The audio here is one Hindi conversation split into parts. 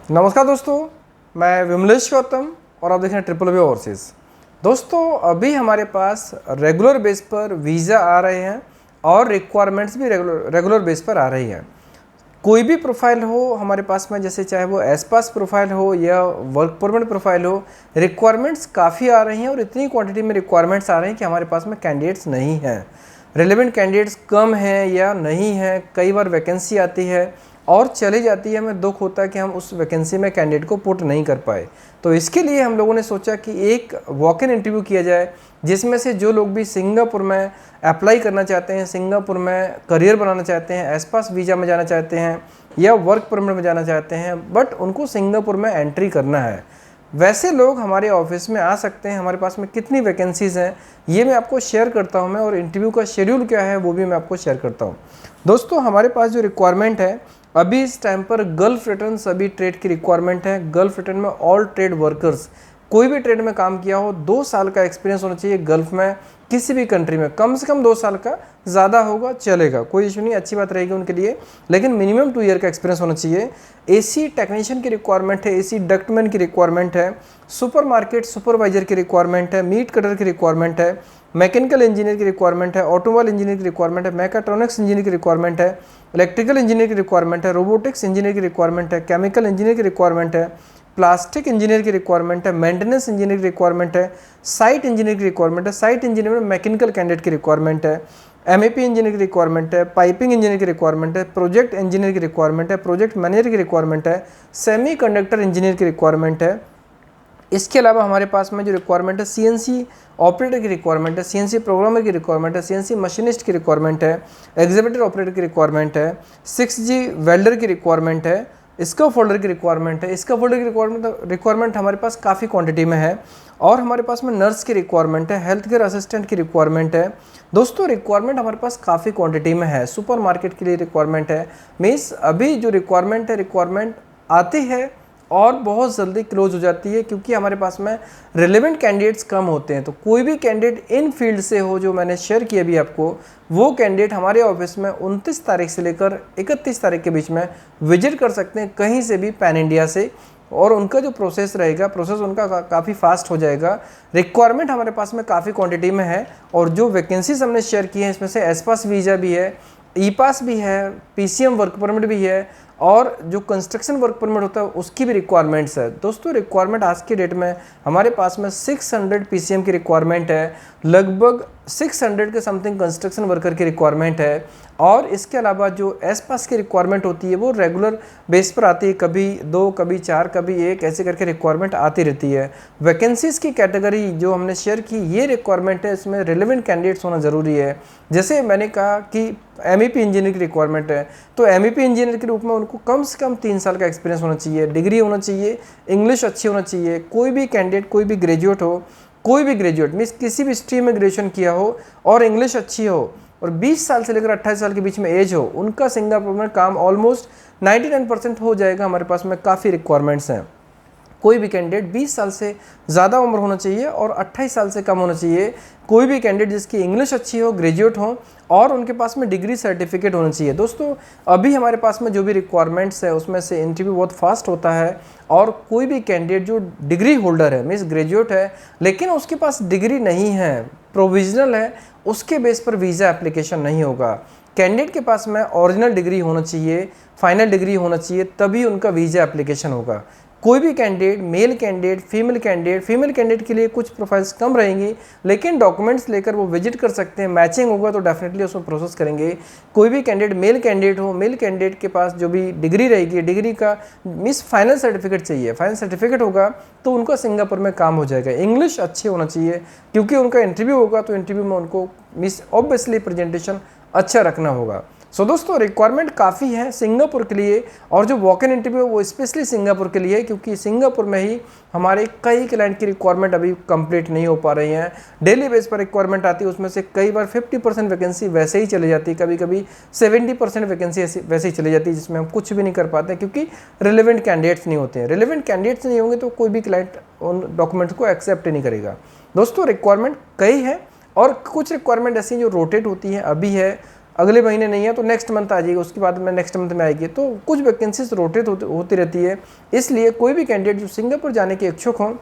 नमस्कार दोस्तों, मैं विमलेश गौतम और आप देख रहे हैं ट्रिपल वे ओवरसीज़। दोस्तों, अभी हमारे पास रेगुलर बेस पर वीज़ा आ रहे हैं और रिक्वायरमेंट्स भी रेगुलर बेस पर आ रही हैं। कोई भी प्रोफाइल हो हमारे पास में, जैसे चाहे वो एस पास प्रोफाइल हो या वर्क परमिट प्रोफाइल हो, रिक्वायरमेंट्स काफ़ी आ रही हैं और इतनी क्वांटिटी में रिक्वायरमेंट्स आ रहे हैं कि हमारे पास में कैंडिडेट्स नहीं हैं। रेलेवेंट कैंडिडेट्स कम हैं या नहीं हैं, कई बार वैकेंसी आती है और चली जाती है। हमें दुख होता है कि हम उस वैकेंसी में कैंडिडेट को पुट नहीं कर पाए। तो इसके लिए हम लोगों ने सोचा कि एक वॉक इन इंटरव्यू किया जाए, जिसमें से जो लोग भी सिंगापुर में अप्लाई करना चाहते हैं, सिंगापुर में करियर बनाना चाहते हैं, एस पास वीज़ा में जाना चाहते हैं या वर्क परमिट में जाना चाहते हैं, बट उनको सिंगापुर में एंट्री करना है, वैसे लोग हमारे ऑफिस में आ सकते हैं। हमारे पास में कितनी वैकेंसीज़ हैं ये मैं आपको शेयर करता हूं मैं, और इंटरव्यू का शेड्यूल क्या है वो भी मैं आपको शेयर करता हूं। दोस्तों, हमारे पास जो रिक्वायरमेंट है अभी इस टाइम पर, गल्फ रिटर्न सभी ट्रेड की रिक्वायरमेंट है। गल्फ रिटर्न में ऑल ट्रेड वर्कर्स, कोई भी ट्रेड में काम किया हो, 2 साल का एक्सपीरियंस होना चाहिए गल्फ में, किसी भी कंट्री में कम से कम 2 साल का, ज़्यादा होगा चलेगा, कोई इशू नहीं, अच्छी बात रहेगी उनके लिए, लेकिन मिनिमम 2 ईयर का एक्सपीरियंस होना चाहिए। एसी टेक्नीशियन की रिक्वायरमेंट है, एसी डक्टमैन की रिक्वायरमेंट है, सुपरमार्केट सुपरवाइजर की रिक्वायरमेंट है, मीट कटर की रिक्वायरमेंट है, मैकेनिकल इंजीनियर की रिक्वायरमेंट है, ऑटोमोबाइल इंजीनियर की रिक्वायरमेंट है, मैकाट्रॉनिक्स इंजीनियर की रिक्वायरमेंट है, इलेक्ट्रिकल इंजीनियर की रिक्वायरमेंट है, रोबोटिक्स इंजीनियर की रिक्वायरमेंट है, केमिकल इंजीनियर की रिक्वायरमेंट है, प्लास्टिक इंजीनियर की रिक्वायरमेंट है, मेंटेनेंस इंजीनियर की रिक्वायरमेंट है, साइट इंजीनियर की रिक्वायरमेंट है, साइट इंजीनियर में मैकेनिकल कैंडिडेट की रिक्वायरमेंट है, एमएपी इंजीनियर की रिक्वायरमेंट है, पाइपिंग इंजीनियर की रिक्वायरमेंट है, प्रोजेक्ट इंजीनियर की रिक्वायरमेंट है, प्रोजेक्ट मैनेजर की रिक्वायरमेंट है, सेमी कंडक्टर इंजीनियर की रिक्वायरमेंट है। इसके अलावा हमारे पास में जो रिक्वायरमेंट है, सीएनसी ऑपरेटर की रिक्वायरमेंट है, सीएनसी प्रोग्रामर की रिक्वायरमेंट है, सीएनसी मशीनिस्ट की रिक्वायरमेंट है, एग्जीक्यूटिव ऑपरेटर की रिक्वायरमेंट है, 6G वेल्डर की रिक्वायरमेंट है, इसका फोल्डर की रिक्वायरमेंट है। इसका फोल्डर की रिक्वायरमेंट हमारे पास काफ़ी क्वांटिटी में है। और हमारे पास में नर्स की रिक्वायरमेंट है, हेल्थ केयर असिस्टेंट की रिक्वायरमेंट है। दोस्तों, रिक्वायरमेंट हमारे पास काफ़ी क्वांटिटी में है। सुपर मार्केट के लिए रिक्वायरमेंट है। मीन्स अभी जो रिक्वायरमेंट है, रिक्वायरमेंट आती है और बहुत जल्दी क्लोज हो जाती है, क्योंकि हमारे पास में रिलेवेंट कैंडिडेट्स कम होते हैं। तो कोई भी कैंडिडेट इन फील्ड से हो, जो मैंने शेयर किया अभी आपको, वो कैंडिडेट हमारे ऑफिस में 29 तारीख से लेकर 31 तारीख के बीच में विजिट कर सकते हैं, कहीं से भी पैन इंडिया से। और उनका जो प्रोसेस रहेगा, प्रोसेस उनका काफ़ी फास्ट हो जाएगा। रिक्वायरमेंट हमारे पास में काफ़ी क्वांटिटी में है, और जो वैकेंसीज हमने शेयर की हैं इसमें से एस पास वीज़ा भी है, ई पास भी है, पीसीएम वर्क परमिट भी है, और जो कंस्ट्रक्शन वर्क परमिट होता है उसकी भी रिक्वायरमेंट्स है। दोस्तों, रिक्वायरमेंट आज के डेट में हमारे पास में 600 पीसीएम की रिक्वायरमेंट है, लगभग 600 के समथिंग कंस्ट्रक्शन वर्कर की रिक्वायरमेंट है। और इसके अलावा जो एस पास की रिक्वायरमेंट होती है वो रेगुलर बेस पर आती है, कभी 2, कभी 4, कभी 1, ऐसे करके रिक्वायरमेंट आती रहती है। वैकेंसीज़ की कैटेगरी जो हमने शेयर की, ये रिक्वायरमेंट है, इसमें रिलेवेंट कैंडिडेट्स होना ज़रूरी है। जैसे मैंने कहा कि एमईपी इंजीनियर की रिक्वायरमेंट है, तो एमईपी इंजीनियर के रूप में उनको कम से कम 3 साल का एक्सपीरियंस होना चाहिए, डिग्री होना चाहिए, इंग्लिश अच्छी होना चाहिए। कोई भी कैंडिडेट, कोई भी ग्रेजुएट हो, कोई भी ग्रेजुएट मीन्स किसी भी स्ट्रीम में ग्रेजुएशन किया हो और इंग्लिश अच्छी हो और 20 साल से लेकर 28 साल के बीच में एज हो, उनका सिंगापुर में काम ऑलमोस्ट 99% हो जाएगा। हमारे पास में काफ़ी रिक्वायरमेंट्स हैं। कोई भी कैंडिडेट 20 साल से ज़्यादा उम्र होना चाहिए और 28 साल से कम होना चाहिए। कोई भी कैंडिडेट जिसकी इंग्लिश अच्छी हो, ग्रेजुएट हो, और उनके पास में डिग्री सर्टिफिकेट होना चाहिए। दोस्तों, अभी हमारे पास में जो भी रिक्वायरमेंट्स है उसमें से इंटरव्यू बहुत फास्ट होता है, और कोई भी कैंडिडेट जो डिग्री होल्डर है, मीन्स ग्रेजुएट है, लेकिन उसके पास डिग्री नहीं है, प्रोविजनल है, उसके बेस पर वीज़ा एप्लीकेशन नहीं होगा। कैंडिडेट के पास में ओरिजिनल डिग्री होना चाहिए, फाइनल डिग्री होना चाहिए, तभी उनका वीज़ा एप्लीकेशन होगा। कोई भी candidate, male candidate, female candidate के लिए कुछ प्रोफाइल्स कम रहेंगी, लेकिन डॉक्यूमेंट्स लेकर वो विजिट कर सकते हैं। मैचिंग होगा तो डेफिनेटली उसमें प्रोसेस करेंगे। कोई भी कैंडिडेट मेल कैंडिडेट हो, मेल कैंडिडेट के पास जो भी डिग्री रहेगी, डिग्री का मीन्स फाइनल सर्टिफिकेट चाहिए, फाइनल सर्टिफिकेट होगा तो उनका सिंगापुर में काम हो जाएगा। इंग्लिश अच्छी होना चाहिए, क्योंकि उनका इंटरव्यू होगा, तो इंटरव्यू में उनको मीन्स ऑब्वियसली प्रेजेंटेशन अच्छा रखना होगा। सो दोस्तों, रिक्वायरमेंट काफ़ी है सिंगापुर के लिए, और जो वॉक इन इंटरव्यू है वो स्पेशली सिंगापुर के लिए है, क्योंकि सिंगापुर में ही हमारे कई क्लाइंट की रिक्वायरमेंट अभी कंप्लीट नहीं हो पा रही हैं। डेली बेस पर रिक्वायरमेंट आती है, उसमें से कई बार 50% वैकेंसी वैसे ही चली जाती है, कभी कभी 70% वैकेंसी वैसे ही चली जाती है, जिसमें हम कुछ भी नहीं कर पाते, क्योंकि रिलेवेंट कैंडिडेट्स नहीं होते हैं। रिलेवेंट कैंडिडेट्स नहीं होंगे तो कोई भी क्लाइंट उन डॉक्यूमेंट्स को एक्सेप्ट नहीं करेगा। दोस्तों, रिक्वायरमेंट कई है, और कुछ रिक्वायरमेंट ऐसी हैं जो रोटेट होती हैं। अभी है अगले महीने नहीं है तो नेक्स्ट मंथ आ जाएगी, उसके बाद में नेक्स्ट मंथ में आएगी। तो कुछ वैकेंसीज रोटेट होती रहती है। इसलिए कोई भी कैंडिडेट जो सिंगापुर जाने के इच्छुक हों,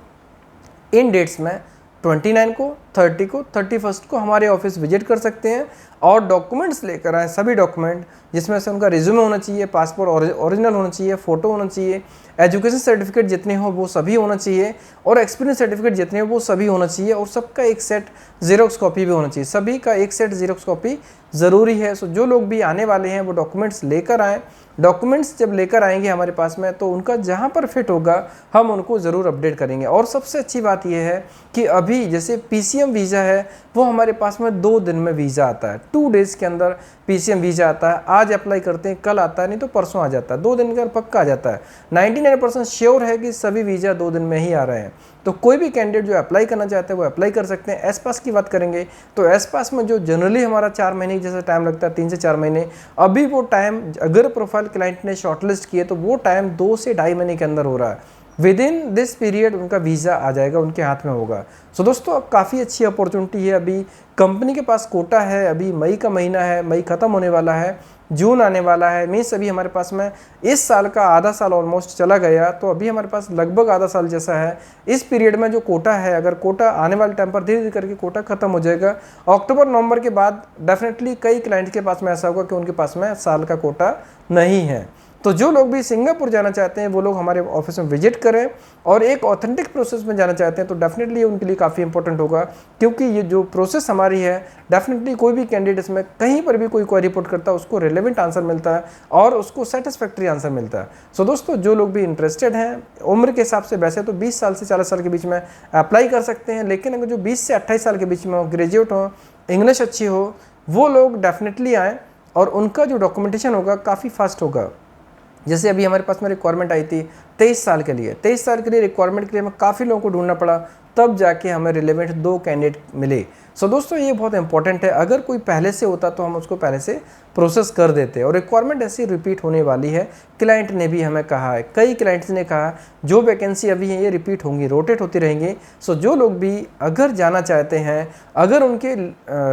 इन डेट्स में 29 को, 30 को, 31 को हमारे ऑफिस विजिट कर सकते हैं और डॉक्यूमेंट्स लेकर आए, सभी डॉक्यूमेंट, जिसमें से उनका रिज्यूमे होना चाहिए, पासपोर्ट ओरिजिनल होना चाहिए, फ़ोटो होना चाहिए, एजुकेशन सर्टिफिकेट जितने हो वो सभी होना चाहिए, और एक्सपीरियंस सर्टिफिकेट जितने हो वो सभी होना चाहिए, और सबका एक सेट जीरोक्स कॉपी भी होना चाहिए। सभी का एक सेट जीरोक्स कॉपी ज़रूरी है। सो जो लोग भी आने वाले हैं वो डॉक्यूमेंट्स लेकर आएँ। डॉक्यूमेंट्स जब लेकर आएंगे हमारे पास में, तो उनका जहाँ पर फिट होगा हम उनको ज़रूर अपडेट करेंगे। और सबसे अच्छी बात यह है कि अभी जैसे PCM वीज़ा है वो हमारे पास में 2 दिन में वीज़ा आता है, 2 डेज़ के अंदर PCM वीज़ा आता है। आज अप्लाई करते हैं, कल आता है, नहीं तो परसों आ जाता है, 2 दिन के अंदर पक्का आ जाता है। 99% श्योर है कि सभी वीज़ा 2 दिन में ही आ रहे हैं। तो कोई भी कैंडिडेट जो अप्लाई करना चाहते हैं वो अप्लाई कर सकते हैं। एस पास की बात करेंगे तो एस पास में जो जनरली हमारा 4 महीने जैसा टाइम लगता है, 3 से 4 महीने, अभी वो टाइम अगर प्रोफाइल क्लाइंट ने शॉर्टलिस्ट किए तो वो टाइम 2 से ढाई महीने के अंदर हो रहा है। विद इन दिस पीरियड उनका वीज़ा आ जाएगा, उनके हाथ में होगा। सो दोस्तों काफ़ी अच्छी अपॉर्चुनिटी है। अभी कंपनी के पास कोटा है, अभी मई का महीना है, मई ख़त्म होने वाला है, जून आने वाला है, मीन्स अभी हमारे पास में इस साल का आधा साल ऑलमोस्ट चला गया, तो अभी हमारे पास लगभग आधा साल जैसा है। इस पीरियड में जो कोटा है, अगर कोटा आने वाले टाइम पर धीरे धीरे करके कोटा खत्म हो जाएगा, अक्टूबर नवंबर के बाद डेफिनेटली कई क्लाइंट के पास में ऐसा होगा कि उनके पास में साल का कोटा नहीं है। तो जो लोग भी सिंगापुर जाना चाहते हैं वो लोग हमारे ऑफिस में विजिट करें, और एक ऑथेंटिक प्रोसेस में जाना चाहते हैं तो डेफिनेटली ये उनके लिए काफ़ी इंपॉर्टेंट होगा, क्योंकि ये जो प्रोसेस हमारी है डेफिनेटली कोई भी कैंडिडेट इसमें कहीं पर भी कोई क्वेरी पुट करता है उसको रिलेवेंट आंसर मिलता है और उसको सेटिस्फैक्ट्री आंसर मिलता है। सो दोस्तों जो लोग भी इंटरेस्टेड हैं, उम्र के हिसाब से वैसे तो 20 साल से 40 साल के बीच में अप्लाई कर सकते हैं, लेकिन अगर जो 20 से 28 साल के बीच में हो, ग्रेजुएट हो, इंग्लिश अच्छी हो, वो लोग डेफिनेटली आएँ और उनका जो डॉक्यूमेंटेशन होगा काफ़ी फास्ट होगा। जैसे अभी हमारे पास में रिक्वायरमेंट आई थी 23 साल के लिए, 23 साल के लिए रिक्वायरमेंट के लिए हमें काफ़ी लोगों को ढूंढना पड़ा, तब जाके हमें रिलेवेंट 2 कैंडिडेट मिले। सो दोस्तों ये बहुत इंपॉर्टेंट है। अगर कोई पहले से होता तो हम उसको पहले से प्रोसेस कर देते, और रिक्वायरमेंट ऐसी रिपीट होने वाली है। क्लाइंट ने भी हमें कहा है, कई क्लाइंट्स ने कहा जो वैकेंसी अभी है ये रिपीट होंगी, रोटेट होती रहेंगी। सो जो लोग भी अगर जाना चाहते हैं, अगर उनके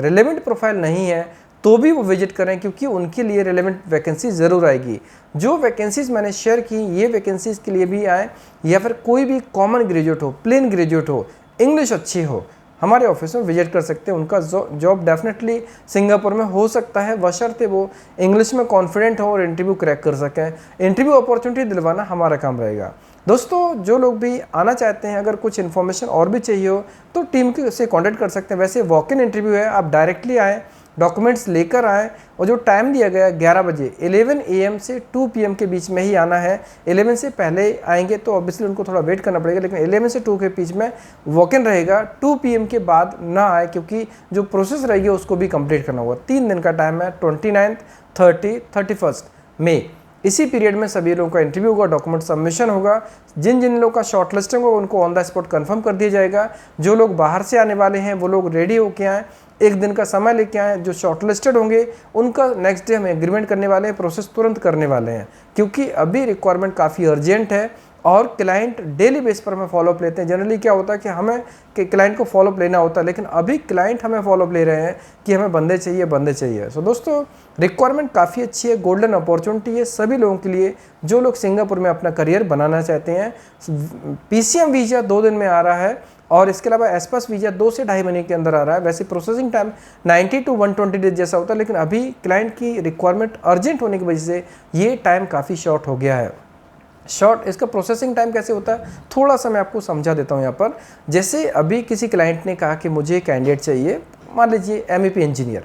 रिलेवेंट प्रोफाइल नहीं है तो भी वो विजिट करें, क्योंकि उनके लिए रिलेवेंट वैकेंसी ज़रूर आएगी। जो वैकेंसीज मैंने शेयर की ये वैकेंसीज के लिए भी आए, या फिर कोई भी कॉमन ग्रेजुएट हो, प्लेन ग्रेजुएट हो, इंग्लिश अच्छी हो, हमारे ऑफिस में विजिट कर सकते हैं। उनका जॉब डेफिनेटली सिंगापुर में हो सकता है, बशर्ते वो इंग्लिश में कॉन्फिडेंट हो और इंटरव्यू क्रैक कर सकें। इंटरव्यू अपॉर्चुनिटी दिलवाना हमारा काम रहेगा। दोस्तों जो लोग भी आना चाहते हैं, अगर कुछ इन्फॉर्मेशन और भी चाहिए हो तो टीम से कॉन्टैक्ट कर सकते हैं। वैसे वॉक इन इंटरव्यू है, आप डायरेक्टली आएँ, डॉक्यूमेंट्स लेकर आएँ, और जो टाइम दिया गया है 11 बजे, 11 AM से 2 PM के बीच में ही आना है। 11 से पहले आएंगे तो ऑब्वियसली उनको थोड़ा वेट करना पड़ेगा, लेकिन 11 से 2 के बीच में वॉक इन रहेगा। 2 PM के बाद ना आए, क्योंकि जो प्रोसेस रहेगी उसको भी कंप्लीट करना होगा। 3 दिन का टाइम है, 29, 30, 31 मई। इसी पीरियड में सभी लोगों का इंटरव्यू होगा, डॉक्यूमेंट सबमिशन होगा। जिन जिन लोगों का शॉर्ट लिस्टिंग होगा उनको ऑन द स्पॉट कंफर्म कर दिया जाएगा। जो लोग बाहर से आने वाले हैं वो लोग रेडी होके आएँ, 1 दिन का समय लेके आएँ। जो शॉर्ट लिस्टेड होंगे उनका नेक्स्ट डे हम एग्रीमेंट करने वाले हैं, प्रोसेस तुरंत करने वाले हैं, क्योंकि अभी रिक्वायरमेंट काफ़ी अर्जेंट है और क्लाइंट डेली बेस पर हमें फॉलोअप लेते हैं। जनरली क्या होता है कि हमें क्लाइंट को फॉलोअप लेना होता है, लेकिन अभी क्लाइंट हमें फॉलोअप ले रहे हैं कि हमें बंदे चाहिए। सो दोस्तों रिक्वायरमेंट काफ़ी अच्छी है, गोल्डन अपॉर्चुनिटी है सभी लोगों के लिए जो लोग सिंगापुर में अपना करियर बनाना चाहते हैं। PCM वीज़ा 2 दिन में आ रहा है, और इसके अलावा एस पास वीज़ा 2 से ढाई महीने के अंदर आ रहा है। वैसे प्रोसेसिंग टाइम 90 to 120 डेज जैसा होता है, लेकिन अभी क्लाइंट की रिक्वायरमेंट अर्जेंट होने की वजह से ये टाइम काफ़ी शॉर्ट हो गया है। शॉर्ट इसका प्रोसेसिंग टाइम कैसे होता है थोड़ा सा मैं आपको समझा देता हूँ यहाँ पर। जैसे अभी किसी क्लाइंट ने कहा कि मुझे कैंडिडेट चाहिए, मान लीजिए MEP इंजीनियर,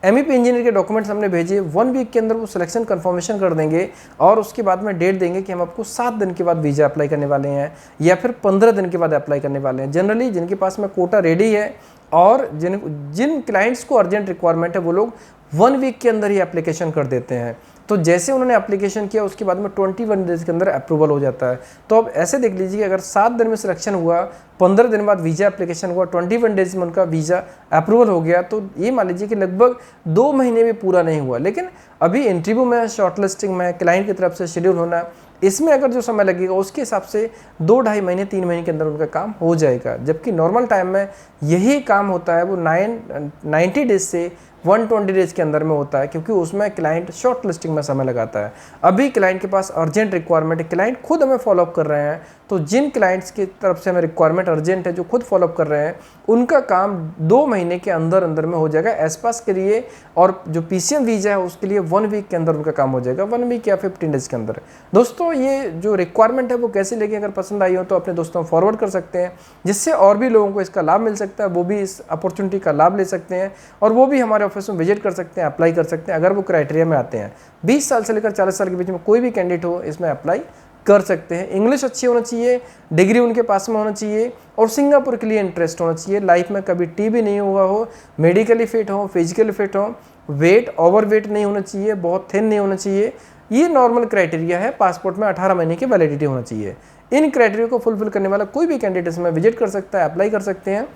MEP इंजीनियर के डॉक्यूमेंट्स हमने भेजे, 1 वीक के अंदर वो सिलेक्शन कंफर्मेशन कर देंगे, और उसके बाद में डेट देंगे कि हम आपको 7 दिन के बाद वीज़ा अप्लाई करने वाले हैं, या फिर 15 दिन के बाद अप्लाई करने वाले हैं। जनरली जिनके पास में कोटा रेडी है और जिन क्लाइंट्स को अर्जेंट रिक्वायरमेंट है वो लोग 1 वीक के अंदर ही एप्लीकेशन कर देते हैं। तो जैसे उन्होंने एप्लीकेशन किया उसके बाद में 21 डेज के अंदर अप्रूवल हो जाता है। तो अब ऐसे देख लीजिए, अगर 7 दिन में सिलेक्शन हुआ, 15 दिन बाद वीज़ा एप्लीकेशन हुआ, 21 डेज में उनका वीज़ा अप्रूवल हो गया, तो ये मान लीजिए कि लगभग 2 महीने भी पूरा नहीं हुआ। लेकिन अभी इंटरव्यू में, शॉर्टलिस्टिंग में, क्लाइंट की तरफ से शेड्यूल होना, इसमें अगर जो समय लगेगा उसके हिसाब से 2-2.5 महीने 3 महीने के अंदर उनका काम हो जाएगा। जबकि नॉर्मल टाइम में यही काम होता है वो 90 डेज से 120 डेज के अंदर में होता है, क्योंकि उसमें क्लाइंट शॉर्ट लिस्टिंग में समय लगाता है। अभी क्लाइंट के पास अर्जेंट रिक्वायरमेंट है, क्लाइंट खुद हमें फॉलोअप कर रहे हैं, तो जिन क्लाइंट्स की तरफ से हमें रिक्वायरमेंट अर्जेंट है, जो खुद फॉलोअप कर रहे हैं, उनका काम 2 महीने के अंदर अंदर में हो जाएगा एस्पास के लिए। और जो PCM वीज़ा है उसके लिए 1 वीक के अंदर उनका काम हो जाएगा, 1 वीक या 15 डेज के अंदर। दोस्तों ये जो रिक्वायरमेंट है वो कैसे लेके, अगर पसंद आई हो तो अपने दोस्तों को फॉरवर्ड कर सकते हैं, जिससे और भी लोगों को इसका लाभ मिल सकता है, वो भी इस अपॉर्चुनिटी का लाभ ले सकते हैं और वो भी हमारे ऑफिस में विजिट कर सकते हैं, अप्लाई कर सकते हैं अगर वो क्राइटेरिया में आते हैं। 20 साल से लेकर 40 साल के बीच में कोई भी कैंडिडेट हो इसमें अप्लाई कर सकते हैं। इंग्लिश अच्छी होना चाहिए, डिग्री उनके पास में होना चाहिए और सिंगापुर के लिए इंटरेस्ट होना चाहिए, लाइफ में कभी टीबी नहीं हुआ हो, मेडिकली फिट हो, फिजिकली फिट हो, वेट ओवर वेट नहीं होना चाहिए, बहुत थिन नहीं होना चाहिए। ये नॉर्मल क्राइटेरिया है। पासपोर्ट में 18 महीने की वैलिडिटी होना चाहिए। इन क्राइटेरिया को फुलफिल करने वाला कोई भी कैंडिडेट इसमें विजिट कर सकता है, अप्लाई कर सकते हैं।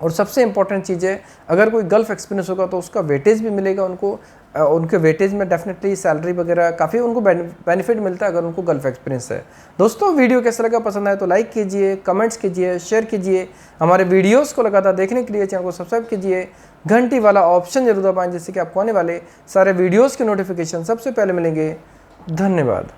और सबसे इंपॉर्टेंट चीज़ है, अगर कोई गल्फ एक्सपीरियंस होगा तो उसका वेटेज भी मिलेगा उनको। उनके वेटेज में डेफिनेटली सैलरी वगैरह काफ़ी उनको बेनिफिट मिलता है अगर उनको गल्फ एक्सपीरियंस है। दोस्तों वीडियो कैसा लगा, पसंद आए तो लाइक कीजिए, कमेंट्स कीजिए, शेयर कीजिए। हमारे वीडियोस को लगातार देखने के लिए चैनल को सब्सक्राइब कीजिए, घंटी वाला ऑप्शन जरूर दबाएं, जिससे कि आपको आने वाले सारे वीडियोज़ के नोटिफिकेशन सबसे पहले मिलेंगे। धन्यवाद।